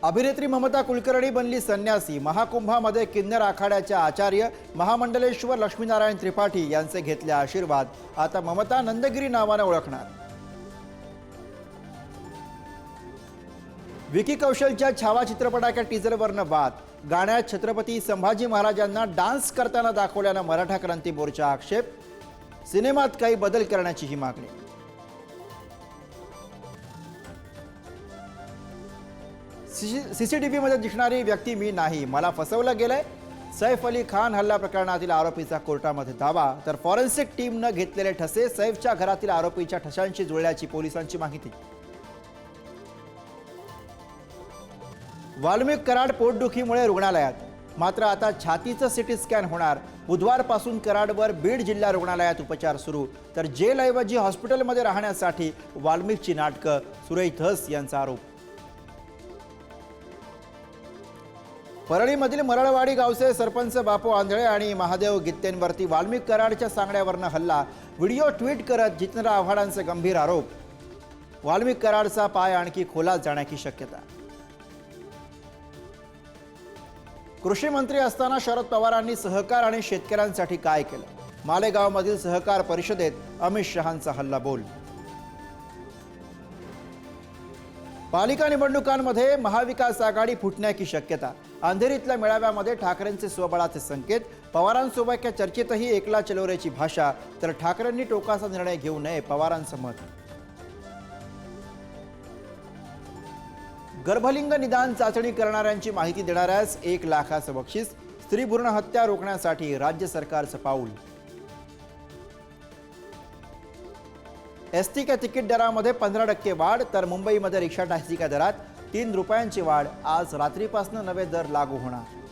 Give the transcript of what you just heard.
अभिनेत्री ममता कुलकर्णी बनली संन्यासी। महाकुंभामध्ये किन्नर आखाड्याच्या आचार्य महामंडलेश्वर लक्ष्मीनारायण त्रिपाठी यांचे घेतले आशीर्वाद। आता ममता नंदगिरी नावाने ओळखणार। विकी कौशलच्या छावा चित्रपटाच्या टीजरवरनं वाद। गाण्यात छत्रपती संभाजी महाराजांना डान्स करताना दाखवल्यानं मराठा क्रांती मोर्चा आक्षेप। सिनेमात काही बदल करण्याची ही मागणी। सीसीटीव्हीमध्ये दिसणारी व्यक्ती मी नाही, मला फसवलं गेलंय। सैफ अली खान हल्ला प्रकरणातील आरोपीचा कोर्टामध्ये दावा। तर फॉरेन्सिक टीमनं घेतलेले ठसे सैफच्या घरातील आरोपीच्या ठशांशी जुळल्याची पोलिसांची माहिती। वाल्मिक कराड पोटदुखीमुळे रुग्णालयात, मात्र आता छातीचं सिटी स्कॅन होणार। बुधवारपासून कराडवर बीड जिल्हा रुग्णालयात उपचार सुरू। तर जेलऐवजी हॉस्पिटलमध्ये राहण्यासाठी वाल्मिकची नाटकं, सुरेश धस यांचा आरोप। परळीमधील मरळवाडी गावचे सरपंच बापू आंधळे आणि महादेव गित्तेंवरती वाल्मिक कराडच्या सांगण्यावरनं हल्ला। व्हिडिओ ट्विट करत जितेंद्र आव्हाडांचे गंभीर आरोप। वाल्मिक कराडचा पाय आणखी खोलात जाण्याची शक्यता। कृषी मंत्री असताना शरद पवारांनी सहकार आणि शेतकऱ्यांसाठी काय केलं? मालेगावमधील सहकार परिषदेत अमित शहांचा हल्लाबोल। पालिका निवडणुकांमध्ये महाविकास आघाडी फुटण्याची शक्यता। अंधेरीतल्या मेळाव्यामध्ये ठाकरेंचे स्वबळाचे संकेत। पवारांसोबतच्या चर्चेतही एकला चलोरेची भाषा। तर ठाकरेंनी टोकाचा निर्णय घेऊ नये, पवारांचं मत। गर्भलिंग निदान चाचणी करणाऱ्यांची माहिती देणाऱ्यास 1 लाखाचं बक्षीस। स्त्री भ्रूण हत्या रोखण्यासाठी राज्य सरकारचं पाऊल। एसटीच्या तिकीट दरामध्ये 15% वाढ। तर मुंबईमध्ये रिक्षा टॅक्सीच्या दरात 3 रुपयांची वाढ। आज रात्रीपासून नवे दर लागू होणार।